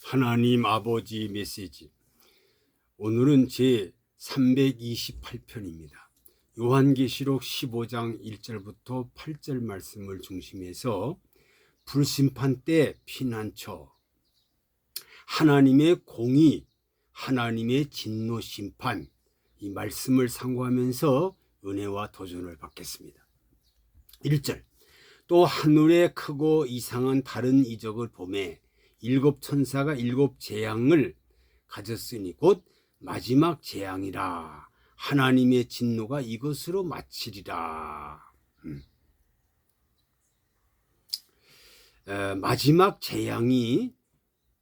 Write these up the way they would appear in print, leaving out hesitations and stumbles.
하나님 아버지 메시지. 오늘은 제 328편입니다. 요한계시록 15장 1절부터 8절 말씀을 중심해서 불심판 때 피난처, 하나님의 공의, 하나님의 진노 심판, 이 말씀을 상고하면서 은혜와 도전을 받겠습니다. 1절, 또 하늘에 크고 이상한 다른 이적을 보매 일곱 천사가 일곱 재앙을 가졌으니 곧 마지막 재앙이라. 하나님의 진노가 이것으로 마치리라. 마지막 재앙이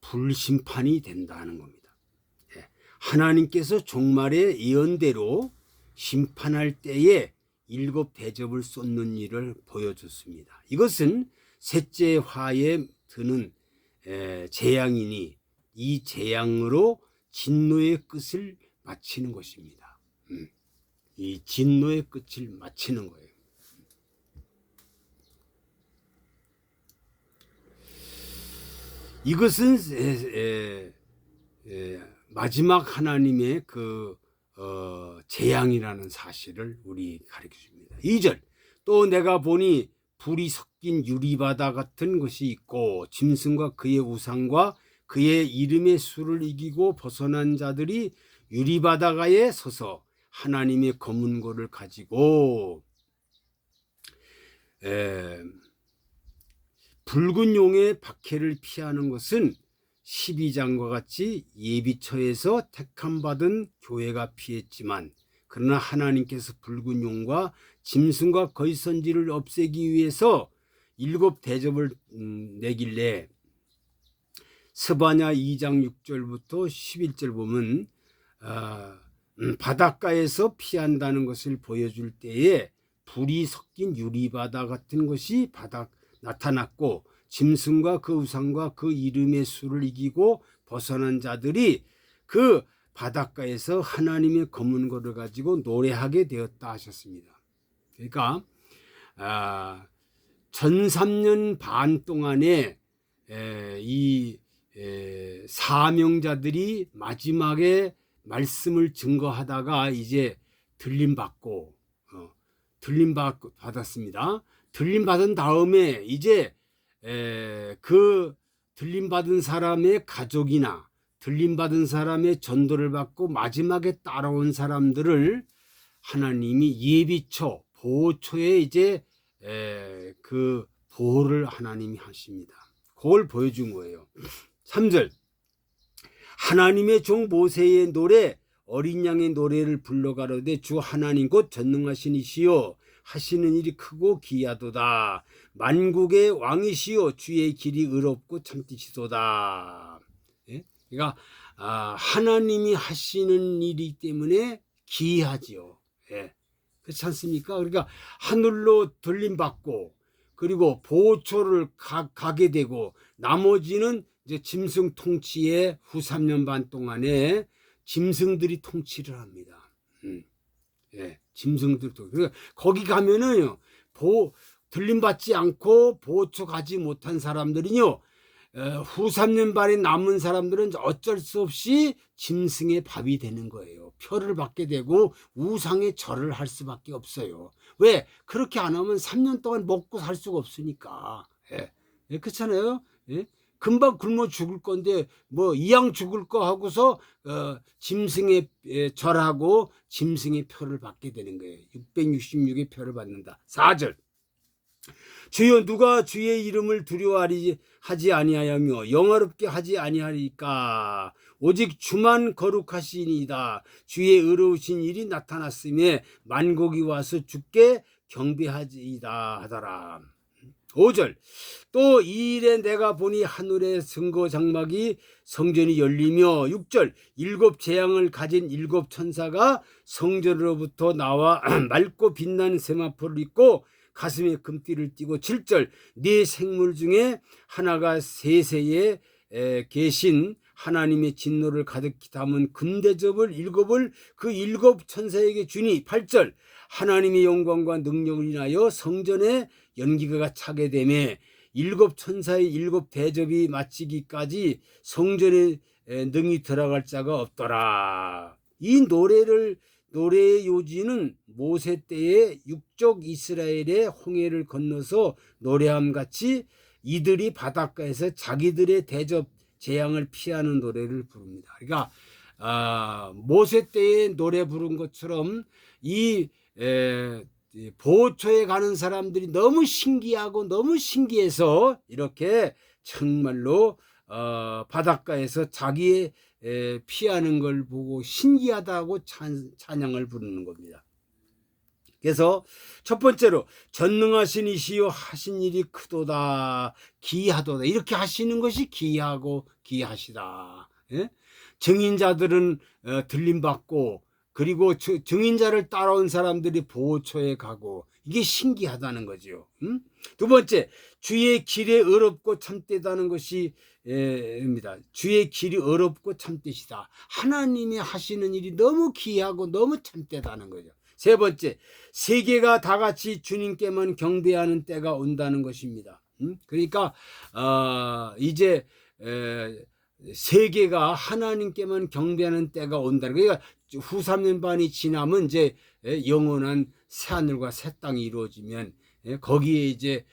불심판이 된다는 겁니다. 하나님께서 종말의 예언대로 심판할 때에 일곱 대접을 쏟는 일을 보여줬습니다. 이것은 셋째 화에 드는 재앙이니 이 재앙으로 진노의 끝을 마치는 것입니다. 이 진노의 끝을 마치는 거예요. 이것은 마지막 하나님의 재앙이라는 사실을 우리 가르쳐 줍니다. 2절, 또 내가 보니 불이 섞인 유리바다 같은 것이 있고 짐승과 그의 우상과 그의 이름의 수를 이기고 벗어난 자들이 유리바다가에 서서 하나님의 검은 고를 가지고 붉은 용의 박해를 피하는 것은 12장과 같이 예비처에서 택함받은 교회가 피했지만, 그러나 하나님께서 붉은 용과 짐승과 거짓 선지를 없애기 위해서 일곱 대접을 내길래 스바냐 2장 6절부터 11절 보면 바닷가에서 피한다는 것을 보여줄 때에 불이 섞인 유리바다 같은 것이 나타났고, 짐승과 그 우상과 그 이름의 수를 이기고 벗어난 자들이 그 바닷가에서 하나님의 검은 고를 가지고 노래하게 되었다 하셨습니다. 그러니까 1003년 반 동안에 이 사명자들이 마지막에 말씀을 증거하다가 이제 들림받았습니다. 들림받은 다음에 이제 그 들림받은 사람의 가족이나 들림받은 사람의 전도를 받고 마지막에 따라온 사람들을 하나님이 예비처, 보호처에 이제 그 보호를 하나님이 하십니다. 그걸 보여준 거예요. 3절, 하나님의 종 모세의 노래, 어린 양의 노래를 불러가로되 주 하나님 곧 전능하신 이시여 하시는 일이 크고 기이하도다. 만국의 왕이시여 주의 길이 의롭고 참되시도다. 그러니까 하나님이 하시는 일이기 때문에 기이하지요. 그렇지 않습니까? 그러니까 하늘로 들림받고 그리고 보호처를 가게 되고, 나머지는 이제 짐승 통치의 후 3년 반 동안에 짐승들이 통치를 합니다. 짐승들도. 그러니까 거기 가면은요, 들림받지 않고 보호처 가지 못한 사람들은요, 후 3년 반에 남은 사람들은 어쩔 수 없이 짐승의 밥이 되는 거예요. 표를 받게 되고 우상의 절을 할 수밖에 없어요. 왜? 그렇게 안 하면 3년 동안 먹고 살 수가 없으니까. 그렇잖아요. 금방 굶어 죽을 건데 뭐 이양 죽을 거 하고서 짐승의 절하고 짐승의 표를 받게 되는 거예요. 666의 표를 받는다. 4절, 주여 누가 주의 이름을 두려워하지 아니하며 영화롭게 하지 아니하리까? 오직 주만 거룩하시니이다. 주의 의로우신 일이 나타났으며 만국이 와서 주께 경배하지이다 하더라. 5절, 또 이 일에 내가 보니 하늘의 증거 장막이 성전이 열리며, 6절, 일곱 재앙을 가진 일곱 천사가 성전으로부터 나와 맑고 빛나는 세마포를 입고 가슴에 금띠를 띠고, 7절, 네 생물 중에 하나가 세세에 계신 하나님의 진노를 가득히 담은 금대접을 일곱을 그 일곱 천사에게 주니, 8절, 하나님의 영광과 능력을 인하여 성전에 연기가 차게 되매 일곱 천사의 일곱 대접이 마치기까지 성전에 능히 들어갈 자가 없더라. 이 노래의 요지는 모세 때에 육족 이스라엘의 홍해를 건너서 노래함 같이 이들이 바닷가에서 자기들의 대접 재앙을 피하는 노래를 부릅니다. 그러니까 모세 때에 노래 부른 것처럼 이 보호처에 가는 사람들이 너무 신기하고 너무 신기해서 이렇게 정말로 바닷가에서 자기의 피하는 걸 보고 신기하다고 찬양을 부르는 겁니다. 그래서 첫 번째로 전능하신 이시여 하신 일이 크도다 기이하도다 이렇게 하시는 것이 기이하고 기이하시다. 예? 증인자들은 들림받고 그리고 증인자를 따라온 사람들이 보호처에 가고 이게 신기하다는 거죠. 두 번째, 주의 길이 어렵고 참되다는 것이 입니다. 주의 길이 어렵고 참되시다. 하나님이 하시는 일이 너무 기이하고 너무 참되다는 거죠. 세 번째, 세계가 다 같이 주님께만 경배하는 때가 온다는 것입니다. 그러니까 이제 세계가 하나님께만 경배하는 때가 온다는 거예요. 그러니까 후 3년 반이 지나면 이제 영원한 새하늘과 새 땅이 이루어지면 거기에 이제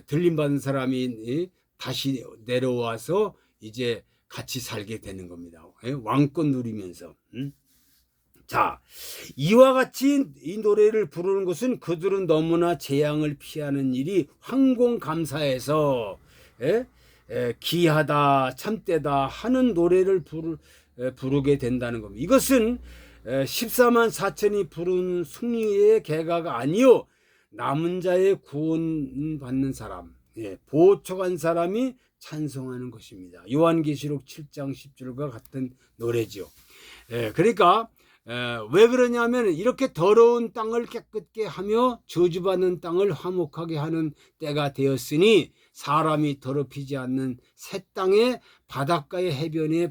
들림받은 사람이 다시 내려와서 이제 같이 살게 되는 겁니다. 왕권 누리면서. 자, 이와 같이 이 노래를 부르는 것은 그들은 너무나 재앙을 피하는 일이 황공감사해서 기하다 참되다 하는 노래를 부르게 된다는 겁니다. 이것은 14만 4천이 부른 승리의 개가가 아니요 남은 자의 구원받는 사람, 보호처간 사람이 찬송하는 것입니다. 요한계시록 7장 10절과 같은 노래죠. 그러니까 왜 그러냐면 이렇게 더러운 땅을 깨끗게 하며 저주받는 땅을 화목하게 하는 때가 되었으니 사람이 더럽히지 않는 새 땅에 바닷가의 해변에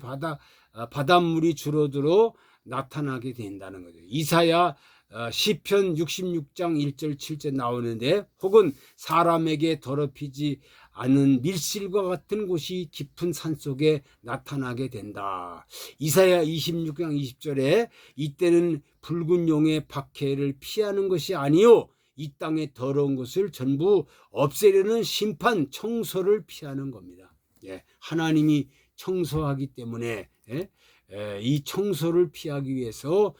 바닷물이 줄어들어 나타나게 된다는 거죠. 이사야 시편 66장 1절 7절 나오는데 혹은 사람에게 더럽히지 않은 밀실과 같은 곳이 깊은 산속에 나타나게 된다. 이사야 26장 20절에 이때는 붉은 용의 박해를 피하는 것이 아니요 이 땅의 더러운 것을 전부 없애려는 심판 청소를 피하는 겁니다. 하나님이 청소하기 때문에 이 청소를 피하기 위해서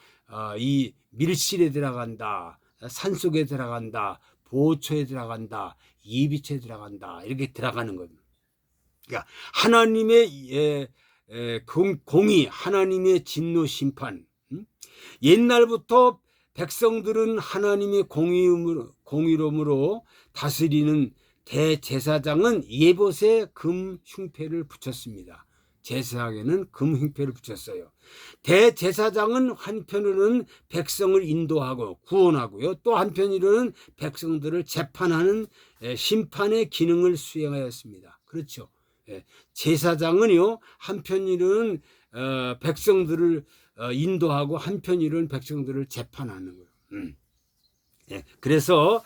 이 밀실에 들어간다, 산속에 들어간다, 보호처에 들어간다, 예비처에 들어간다 이렇게 들어가는 겁니다. 그러니까 하나님의 공의, 하나님의 진노 심판. 옛날부터 백성들은 하나님의 공의로움으로 다스리는 대제사장은 예봇에 금 흉패를 붙였습니다. 제사장에는 금 흉패를 붙였어요. 대제사장은 한편으로는 백성을 인도하고 구원하고요. 또 한편으로는 백성들을 재판하는 심판의 기능을 수행하였습니다. 그렇죠. 제사장은요 한편으로는 백성들을 인도하고 한편으로는 백성들을 재판하는 거예요. 그래서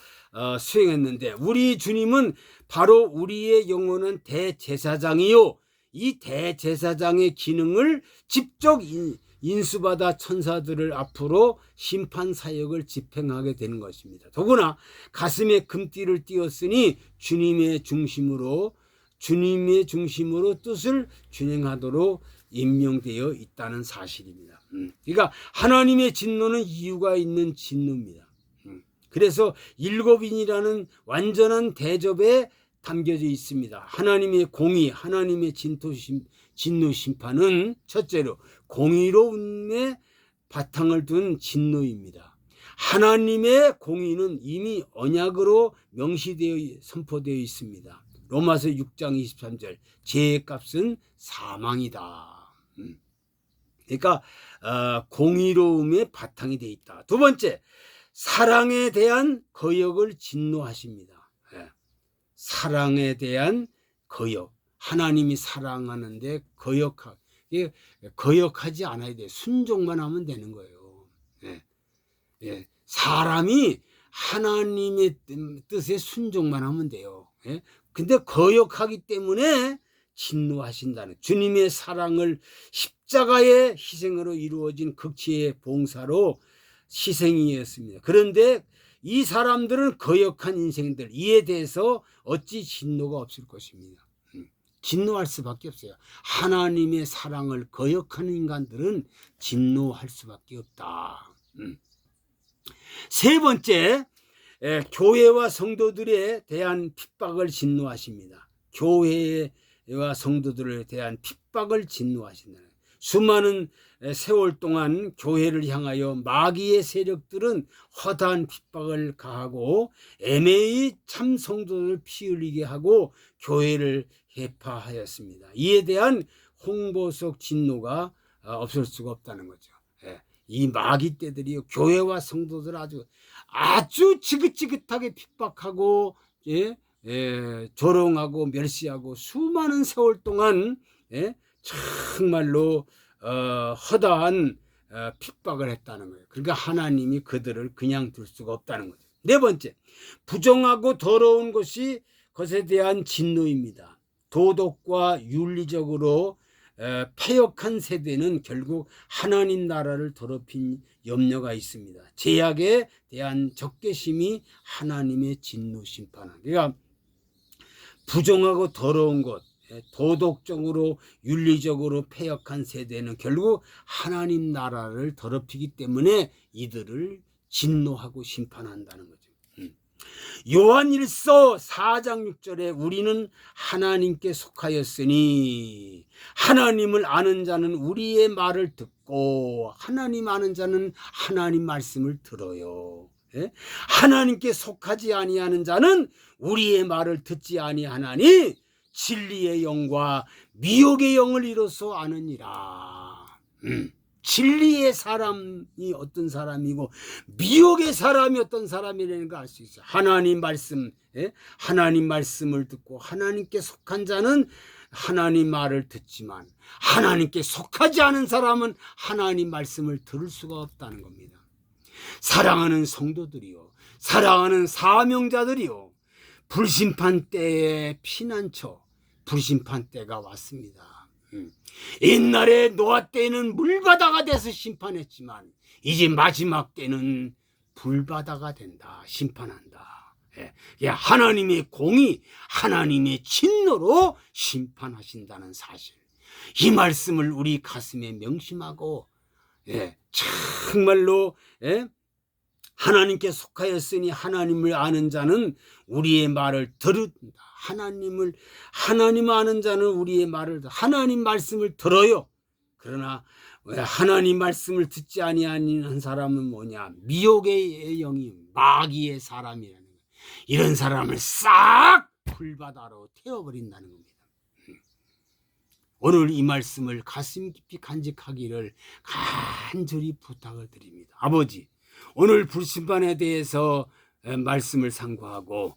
수행했는데 우리 주님은 바로 우리의 영원한 대제사장이요. 이 대제사장의 기능을 직접 인수받아 천사들을 앞으로 심판 사역을 집행하게 되는 것입니다. 더구나 가슴에 금띠를 띄었으니 주님의 중심으로 뜻을 준행하도록 임명되어 있다는 사실입니다. 그러니까 하나님의 진노는 이유가 있는 진노입니다. 그래서 일곱인이라는 완전한 대접에 담겨져 있습니다. 하나님의 공의, 하나님의 진노 심판은 첫째로 공의로움의 바탕을 둔 진노입니다. 하나님의 공의는 이미 언약으로 명시되어 선포되어 있습니다. 로마서 6장 23절 죄의 값은 사망이다. 그러니까 공의로움의 바탕이 되어 있다. 두 번째, 사랑에 대한 거역을 진노하십니다. 사랑에 대한 거역. 하나님이 사랑하는데 거역하지 않아야 돼. 순종만 하면 되는 거예요. 사람이 하나님의 뜻에 순종만 하면 돼요. 근데 거역하기 때문에 진노하신다는, 주님의 사랑을 십자가의 희생으로 이루어진 극치의 봉사로 희생이었습니다. 그런데 이 사람들은 거역한 인생들, 이에 대해서 어찌 진노가 없을 것입니다. 진노할 수밖에 없어요. 하나님의 사랑을 거역하는 인간들은 진노할 수밖에 없다. 세 번째, 교회와 성도들에 대한 핍박을 진노하십니다. 교회와 성도들에 대한 핍박을 진노하신다. 수많은 세월 동안 교회를 향하여 마귀의 세력들은 허다한 핍박을 가하고 애매히 참 성도들을 피 흘리게 하고 교회를 해파하였습니다. 이에 대한 홍보석 진노가 없을 수가 없다는 거죠. 이 마귀 떼들이 교회와 성도들 아주 지긋지긋하게 핍박하고 조롱하고 멸시하고 수많은 세월 동안 정말로 허다한 핍박을 했다는 거예요. 그러니까 하나님이 그들을 그냥 둘 수가 없다는 거죠. 네 번째, 부정하고 더러운 것에 대한 진노입니다. 도덕과 윤리적으로 패역한 세대는 결국 하나님 나라를 더럽힌 염려가 있습니다. 죄악에 대한 적개심이 하나님의 진노 심판하는, 그러니까 부정하고 더러운 것, 도덕적으로 윤리적으로 패역한 세대는 결국 하나님 나라를 더럽히기 때문에 이들을 진노하고 심판한다는 거죠. 요한일서 4장 6절에 우리는 하나님께 속하였으니 하나님을 아는 자는 우리의 말을 듣고 하나님 아는 자는 하나님 말씀을 들어요. 하나님께 속하지 아니하는 자는 우리의 말을 듣지 아니하나니 진리의 영과 미혹의 영을 이로써 아느니라. 진리의 사람이 어떤 사람이고 미혹의 사람이 어떤 사람이라는 걸 알 수 있어요. 하나님 말씀, 하나님 말씀을 듣고 하나님께 속한 자는 하나님 말을 듣지만 하나님께 속하지 않은 사람은 하나님 말씀을 들을 수가 없다는 겁니다. 사랑하는 성도들이요, 사랑하는 사명자들이요, 불심판 때의 피난처, 불심판 때가 왔습니다. 옛날에 노아 때는 물바다가 돼서 심판했지만 이제 마지막 때는 불바다가 된다, 심판한다. 하나님의 공의, 하나님의 진노로 심판하신다는 사실, 이 말씀을 우리 가슴에 명심하고 정말로 하나님께 속하였으니 하나님을 아는 자는 우리의 말을 들은다. 하나님 아는 자는 우리의 말을, 하나님 말씀을 들어요. 그러나 하나님 말씀을 듣지 아니하는 사람은 뭐냐? 미혹의 영이, 마귀의 사람이라는 거예요. 이런 사람을 싹 불바다로 태워버린다는 겁니다. 오늘 이 말씀을 가슴 깊이 간직하기를 간절히 부탁을 드립니다. 아버지, 오늘 불심판에 대해서 말씀을 상고하고,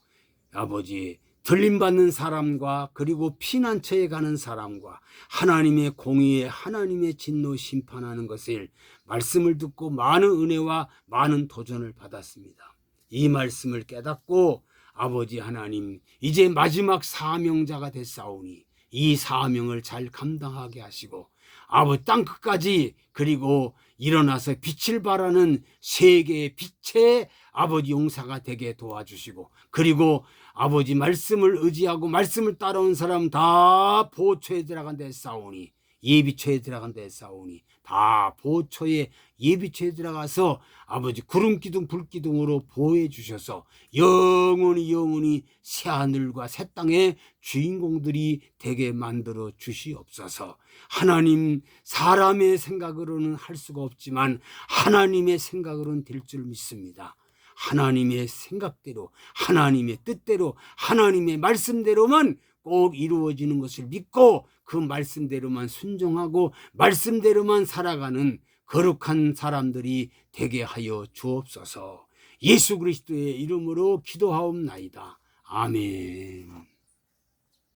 아버지, 들림받는 사람과 그리고 피난처에 가는 사람과 하나님의 공의에 하나님의 진노 심판하는 것을 말씀을 듣고 많은 은혜와 많은 도전을 받았습니다. 이 말씀을 깨닫고 아버지 하나님, 이제 마지막 사명자가 됐사오니 이 사명을 잘 감당하게 하시고 아버지 땅끝까지 그리고 일어나서 빛을 발하는 세계의 빛의 아버지 용사가 되게 도와주시고, 그리고 아버지 말씀을 의지하고 말씀을 따라온 사람 다 보초에 들어간 데 싸우니, 예비초에 들어간 데 싸우니 다 보초에 예비초에 들어가서 아버지 구름기둥 불기둥으로 보호해 주셔서 영원히 새하늘과 새 땅의 주인공들이 되게 만들어 주시옵소서. 하나님, 사람의 생각으로는 할 수가 없지만 하나님의 생각으로는 될 줄 믿습니다. 하나님의 생각대로, 하나님의 뜻대로, 하나님의 말씀대로만 꼭 이루어지는 것을 믿고 그 말씀대로만 순종하고 말씀대로만 살아가는 거룩한 사람들이 되게 하여 주옵소서. 예수 그리스도의 이름으로 기도하옵나이다. 아멘.